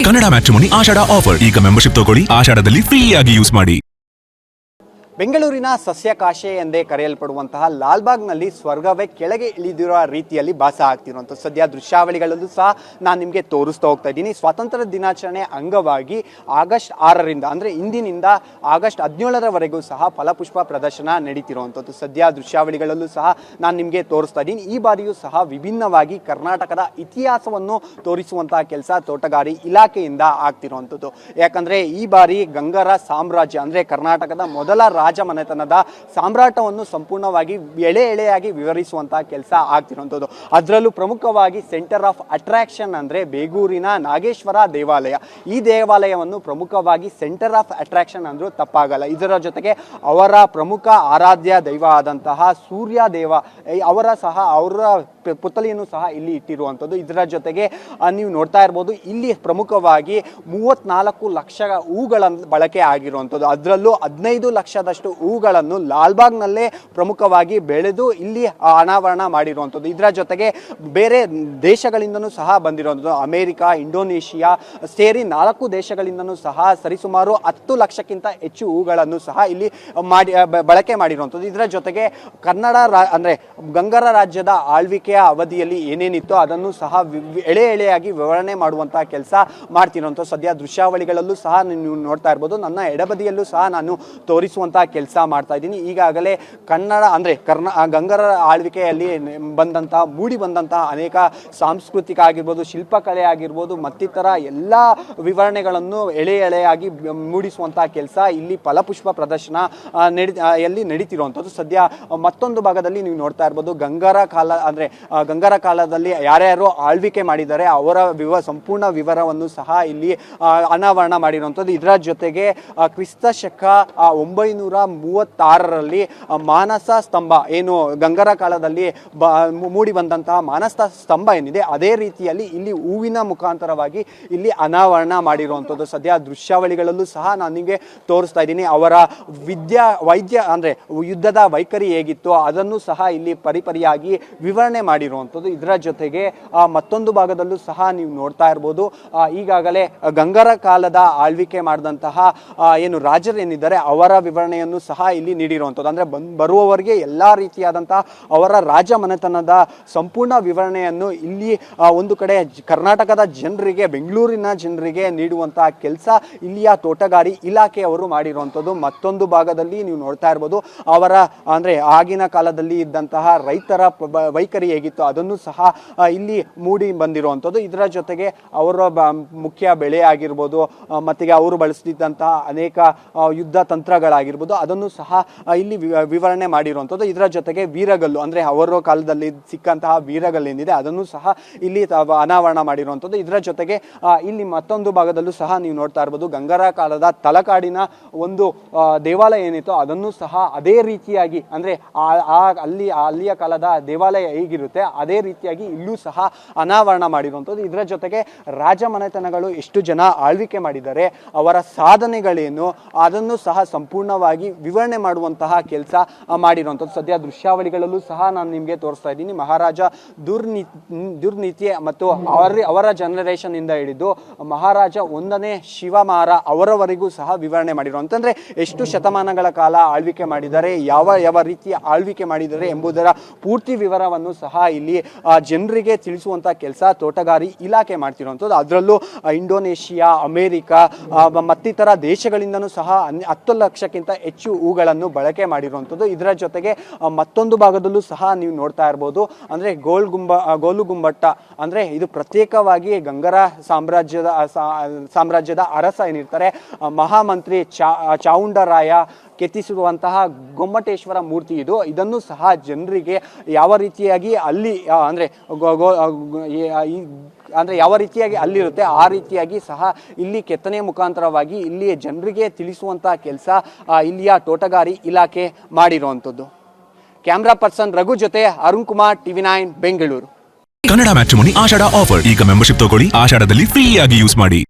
Kannada matrimony ಆಷಾಢ offer. ಈಗ membership ತಗೊಳ್ಳಿ, ಆಷಾಢದಲ್ಲಿ free ಆಗಿ ಯೂಸ್ ಮಾಡಿ. ಬೆಂಗಳೂರಿನ ಸಸ್ಯಕಾಶೆ ಎಂದೇ ಕರೆಯಲ್ಪಡುವಂತಹ ಲಾಲ್ಬಾಗ್ನಲ್ಲಿ ಸ್ವರ್ಗವೇ ಕೆಳಗೆ ಇಳಿದಿರುವ ರೀತಿಯಲ್ಲಿ ಭಾಸ ಆಗ್ತಿರುವಂಥ ಸದ್ಯ ದೃಶ್ಯಾವಳಿಗಳಲ್ಲೂ ಸಹ ನಾನು ನಿಮಗೆ ತೋರಿಸ್ತಾ ಹೋಗ್ತಾ ಇದ್ದೀನಿ. ಸ್ವಾತಂತ್ರ್ಯ ದಿನಾಚರಣೆ ಅಂಗವಾಗಿ ಆಗಸ್ಟ್ 6ರಿಂದ ಅಂದರೆ ಇಂದಿನಿಂದ ಆಗಸ್ಟ್ 17ರವರೆಗೂ ಸಹ ಫಲಪುಷ್ಪ ಪ್ರದರ್ಶನ ನಡೀತಿರುವಂಥದ್ದು ಸದ್ಯ ದೃಶ್ಯಾವಳಿಗಳಲ್ಲೂ ಸಹ ನಾನು ನಿಮಗೆ ತೋರಿಸ್ತಾ ಇದ್ದೀನಿ. ಈ ಬಾರಿಯೂ ಸಹ ವಿಭಿನ್ನವಾಗಿ ಕರ್ನಾಟಕದ ಇತಿಹಾಸವನ್ನು ತೋರಿಸುವಂತಹ ಕೆಲಸ ತೋಟಗಾರಿ ಇಲಾಖೆಯಿಂದ ಆಗ್ತಿರುವಂಥದ್ದು. ಯಾಕಂದರೆ ಈ ಬಾರಿ ಗಂಗರ ಸಾಮ್ರಾಜ್ಯ ಅಂದರೆ ಕರ್ನಾಟಕದ ಮೊದಲ ರಾಜಮನೆತನದ ಸಾಮ್ರಾಟವನ್ನು ಸಂಪೂರ್ಣವಾಗಿ ಎಳೆಯಾಗಿ ವಿವರಿಸುವಂತಹ ಕೆಲಸ ಆಗ್ತಿರುವಂಥದ್ದು. ಅದರಲ್ಲೂ ಪ್ರಮುಖವಾಗಿ ಸೆಂಟರ್ ಆಫ್ ಅಟ್ರಾಕ್ಷನ್ ಅಂದರೆ ಬೇಗೂರಿನ ನಾಗೇಶ್ವರ ದೇವಾಲಯ. ಈ ದೇವಾಲಯವನ್ನು ಪ್ರಮುಖವಾಗಿ ಸೆಂಟರ್ ಆಫ್ ಅಟ್ರಾಕ್ಷನ್ ಅಂದರೂ ತಪ್ಪಾಗಲ್ಲ. ಇದರ ಜೊತೆಗೆ ಅವರ ಪ್ರಮುಖ ಆರಾಧ್ಯ ದೈವ ಆದಂತಹ ಸೂರ್ಯ ದೇವ ಅವರ ಪುತ್ಥಳಿಯನ್ನು ಸಹ ಇಲ್ಲಿ ಇಟ್ಟಿರುವಂಥದ್ದು. ಇದರ ಜೊತೆಗೆ ನೀವು ನೋಡ್ತಾ ಇರ್ಬೋದು, ಇಲ್ಲಿ ಪ್ರಮುಖವಾಗಿ 34 ಲಕ್ಷ ಹೂಗಳ ಬಳಕೆ ಆಗಿರುವಂಥದ್ದು. ಅದರಲ್ಲೂ 15 ಲಕ್ಷದಷ್ಟು ಹೂಗಳನ್ನು ಲಾಲ್ಬಾಗ್ನಲ್ಲೇ ಪ್ರಮುಖವಾಗಿ ಬೆಳೆದು ಇಲ್ಲಿ ಅನಾವರಣ ಮಾಡಿರುವಂಥದ್ದು. ಇದರ ಜೊತೆಗೆ ಬೇರೆ ದೇಶಗಳಿಂದನೂ ಸಹ ಬಂದಿರುವಂಥದ್ದು. ಅಮೇರಿಕಾ, ಇಂಡೋನೇಷಿಯಾ ಸೇರಿ 4 ದೇಶಗಳಿಂದನೂ ಸಹ ಸರಿಸುಮಾರು 10 ಲಕ್ಷಕ್ಕಿಂತ ಹೆಚ್ಚು ಹೂಗಳನ್ನು ಸಹ ಇಲ್ಲಿ ಬಳಕೆ ಮಾಡಿರುವಂಥದ್ದು. ಇದರ ಜೊತೆಗೆ ಅಂದರೆ ಗಂಗರ ರಾಜ್ಯದ ಆಳ್ವಿಕೆಯ ಅವಧಿಯಲ್ಲಿ ಏನೇನಿತ್ತೋ ಅದನ್ನು ಸಹ ಎಳೆಯಾಗಿ ವಿವರಣೆ ಮಾಡುವಂತಹ ಕೆಲಸ ಮಾಡ್ತಿರುವಂಥದ್ದು. ಸದ್ಯ ದೃಶ್ಯಾವಳಿಗಳಲ್ಲೂ ಸಹ ನೀವು ನೋಡ್ತಾ ಇರ್ಬೋದು. ನನ್ನ ಎಡಬದಿಯಲ್ಲೂ ಸಹ ನಾನು ತೋರಿಸುವಂತಹ ಕೆಲಸ ಮಾಡ್ತಾ ಇದ್ದೀನಿ. ಈಗಾಗಲೇ ಗಂಗರ ಆಳ್ವಿಕೆಯಲ್ಲಿ ಮೂಡಿ ಬಂದಂತಹ ಅನೇಕ ಸಾಂಸ್ಕೃತಿಕ ಆಗಿರ್ಬೋದು, ಶಿಲ್ಪಕಲೆ ಆಗಿರ್ಬೋದು, ಮತ್ತಿತರ ಎಲ್ಲ ವಿವರಣೆಗಳನ್ನು ಎಳೆಯಾಗಿ ಮೂಡಿಸುವಂತಹ ಕೆಲಸ ಇಲ್ಲಿ ಫಲಪುಷ್ಪ ಪ್ರದರ್ಶನ ನಡೀತಿರುವಂಥದ್ದು. ಸದ್ಯ ಮತ್ತೊಂದು ಭಾಗದಲ್ಲಿ ನೀವು ನೋಡ್ತಾ ಇರ್ಬೋದು, ಗಂಗರ ಕಾಲದಲ್ಲಿ ಯಾರ್ಯಾರು ಆಳ್ವಿಕೆ ಮಾಡಿದ್ದಾರೆ ಅವರ ಸಂಪೂರ್ಣ ವಿವರವನ್ನು ಸಹ ಇಲ್ಲಿ ಅನಾವರಣ ಮಾಡಿರುವಂಥದ್ದು. ಇದರ ಜೊತೆಗೆ ಕ್ರಿಸ್ತ ಶಕ 936ರಲ್ಲಿ ಮಾನಸ ಸ್ತಂಭ ಏನು ಗಂಗರ ಕಾಲದಲ್ಲಿ ಮೂಡಿ ಬಂದಂತಹ ಮಾನಸ ಸ್ತಂಭ ಏನಿದೆ ಅದೇ ರೀತಿಯಲ್ಲಿ ಇಲ್ಲಿ ಹೂವಿನ ಮುಖಾಂತರವಾಗಿ ಇಲ್ಲಿ ಅನಾವರಣ ಮಾಡಿರುವಂಥದ್ದು. ಸದ್ಯ ದೃಶ್ಯಾವಳಿಗಳಲ್ಲೂ ಸಹ ನಾನು ನಿಮಗೆ ತೋರಿಸ್ತಾ ಇದ್ದೀನಿ. ಅವರ ವೈದ್ಯ ಅಂದರೆ ಯುದ್ಧದ ವೈಖರಿ ಹೇಗಿತ್ತು ಅದನ್ನು ಸಹ ಇಲ್ಲಿ ಪರಿಯಾಗಿ ವಿವರಣೆ ಮಾಡಿರುವಂಥದ್ದು. ಇದರ ಜೊತೆಗೆ ಮತ್ತೊಂದು ಭಾಗದಲ್ಲೂ ಸಹ ನೀವು ನೋಡ್ತಾ ಇರ್ಬೋದು, ಈಗಾಗಲೇ ಗಂಗರ ಕಾಲದ ಆಳ್ವಿಕೆ ಮಾಡಿದಂತಹ ಏನು ರಾಜರೇನಿದ್ದಾರೆ ಅವರ ವಿವರಣೆಯನ್ನು ಸಹ ಇಲ್ಲಿ ನೀಡಿರುವಂಥದ್ದು. ಅಂದರೆ ಬರುವವರಿಗೆ ಎಲ್ಲ ರೀತಿಯಾದಂತಹ ಅವರ ರಾಜ ಮನೆತನದ ಸಂಪೂರ್ಣ ವಿವರಣೆಯನ್ನು ಇಲ್ಲಿ ಒಂದು ಕಡೆ ಕರ್ನಾಟಕದ ಜನರಿಗೆ, ಬೆಂಗಳೂರಿನ ಜನರಿಗೆ ನೀಡುವಂತಹ ಕೆಲಸ ಇಲ್ಲಿಯ ತೋಟಗಾರಿ ಇಲಾಖೆಯವರು ಮಾಡಿರುವಂಥದ್ದು. ಮತ್ತೊಂದು ಭಾಗದಲ್ಲಿ ನೀವು ನೋಡ್ತಾ ಇರ್ಬೋದು, ಅವರ ಅಂದರೆ ಆಗಿನ ಕಾಲದಲ್ಲಿ ಇದ್ದಂತಹ ರೈತರ ವೈಖರಿ ಹೇಗಿತ್ತು ಅದನ್ನು ಸಹ ಇಲ್ಲಿ ಮೂಡಿ ಬಂದಿರುವಂಥದ್ದು. ಇದರ ಜೊತೆಗೆ ಅವರ ಮುಖ್ಯ ಬೆಳೆ ಆಗಿರ್ಬೋದು, ಮತ್ತಿಗೆ ಅವರು ಬಳಸ್ತಿದ್ದಂತಹ ಅನೇಕ ಯುದ್ಧ ತಂತ್ರಗಳಾಗಿರ್ಬೋದು ಅದನ್ನು ಸಹ ಇಲ್ಲಿ ವಿವರಣೆ ಮಾಡಿರುವಂಥದ್ದು. ಇದರ ಜೊತೆಗೆ ವೀರಗಲ್ಲು ಅಂದರೆ ಅವರ ಕಾಲದಲ್ಲಿ ಸಿಕ್ಕಂತಹ ವೀರಗಲ್ಲೇನಿದೆ ಅದನ್ನು ಸಹ ಇಲ್ಲಿ ಅನಾವರಣ ಮಾಡಿರುವಂಥದ್ದು. ಇದರ ಜೊತೆಗೆ ಇಲ್ಲಿ ಮತ್ತೊಂದು ಭಾಗದಲ್ಲೂ ಸಹ ನೀವು ನೋಡ್ತಾ ಇರ್ಬೋದು, ಗಂಗರ ಕಾಲದ ತಲಕಾಡಿನ ಒಂದು ದೇವಾಲಯ ಏನಿತ್ತು ಅದನ್ನು ಸಹ ಅದೇ ರೀತಿಯಾಗಿ ಅಂದರೆ ಅಲ್ಲಿಯ ಕಾಲದ ದೇವಾಲಯ ಹೇಗಿರುತ್ತೆ ಅದೇ ರೀತಿಯಾಗಿ ಇಲ್ಲೂ ಸಹ ಅನಾವರಣ ಮಾಡಿರುವಂಥದ್ದು. ಇದರ ಜೊತೆಗೆ ರಾಜ ಮನೆತನಗಳು ಎಷ್ಟು ಜನ ಆಳ್ವಿಕೆ ಮಾಡಿದ್ದಾರೆ, ಅವರ ಸಾಧನೆಗಳೇನು ಅದನ್ನು ಸಹ ಸಂಪೂರ್ಣವಾಗಿ ವಿವರಣೆ ಮಾಡುವಂತಹ ಕೆಲಸ ಮಾಡಿರುವಂಥದ್ದು. ಸದ್ಯ ದೃಶ್ಯಾವಳಿಗಳಲ್ಲೂ ಸಹ ನಾನು ನಿಮಗೆ ತೋರಿಸ್ತಾ ಇದ್ದೀನಿ. ಮಹಾರಾಜ ದುರ್ನೀತಿ ಮತ್ತು ಅವರ ಜನರೇಷನ್ ಇಂದ ಹಿಡಿದು ಮಹಾರಾಜ 1ನೇ ಶಿವಮಾರ ಅವರವರೆಗೂ ಸಹ ವಿವರಣೆ ಮಾಡಿರುವಂಥ ಅಂದರೆ ಎಷ್ಟು ಶತಮಾನಗಳ ಕಾಲ ಆಳ್ವಿಕೆ ಮಾಡಿದ್ದಾರೆ, ಯಾವ ರೀತಿಯ ಆಳ್ವಿಕೆ ಮಾಡಿದ್ದಾರೆ ಎಂಬುದರ ಪೂರ್ತಿ ವಿವರವನ್ನು ಸಹ ಇಲ್ಲಿ ಜನರಿಗೆ ತಿಳಿಸುವಂಥ ಕೆಲಸ ತೋಟಗಾರಿ ಇಲಾಖೆ ಮಾಡ್ತಿರುವಂಥದ್ದು. ಅದರಲ್ಲೂ ಇಂಡೋನೇಷಿಯಾ, ಅಮೇರಿಕಾ ಮತ್ತಿತರ ದೇಶಗಳಿಂದನೂ ಸಹ 10 ಲಕ್ಷಕ್ಕಿಂತ ಹೆಚ್ಚು ಹೂಗಳನ್ನು ಬಳಕೆ ಮಾಡಿರುವಂಥದ್ದು. ಇದರ ಜೊತೆಗೆ ಮತ್ತೊಂದು ಭಾಗದಲ್ಲೂ ಸಹ ನೀವು ನೋಡ್ತಾ ಇರ್ಬೋದು, ಅಂದರೆ ಗೋಲುಗುಂಬಟ್ಟ ಅಂದರೆ ಇದು ಪ್ರತ್ಯೇಕವಾಗಿ ಗಂಗರ ಸಾಮ್ರಾಜ್ಯದ ಅರಸ ಏನಿರ್ತಾರೆ ಮಹಾಮಂತ್ರಿ ಚಾವುಂಡರಾಯ ಕೆತ್ತಿಸಿರುವಂತಹ ಗೊಮ್ಮಟೇಶ್ವರ ಮೂರ್ತಿ ಇದನ್ನು ಸಹ ಜನರಿಗೆ ಯಾವ ರೀತಿಯಾಗಿ ಅಲ್ಲಿ ಯಾವ ರೀತಿಯಾಗಿ ಅಲ್ಲಿರುತ್ತೆ ಆ ರೀತಿಯಾಗಿ ಸಹ ಇಲ್ಲಿ ಕೆತ್ತನೆ ಮುಖಾಂತರವಾಗಿ ಇಲ್ಲಿ ಜನರಿಗೆ ತಿಳಿಸುವಂತಹ ಕೆಲಸ ಇಲ್ಲಿಯ ತೋಟಗಾರಿ ಇಲಾಖೆ ಮಾಡಿರುವಂಥದ್ದು. ಕ್ಯಾಮ್ರಾ ಪರ್ಸನ್ ರಘು ಜೊತೆ ಅರುಣ್ ಕುಮಾರ್, TV9 ಬೆಂಗಳೂರು. ಕನ್ನಡ ಮ್ಯಾಟ್ರಿಮೋನಿ ಆಷಾಢ ಆಫರ್. ಈಗ ಮೆಂಬರ್ಶಿಪ್ ತಗೊಳ್ಳಿ, ಆಷಾಢದಲ್ಲಿ ಫ್ರೀ ಆಗಿ ಯೂಸ್ ಮಾಡಿ.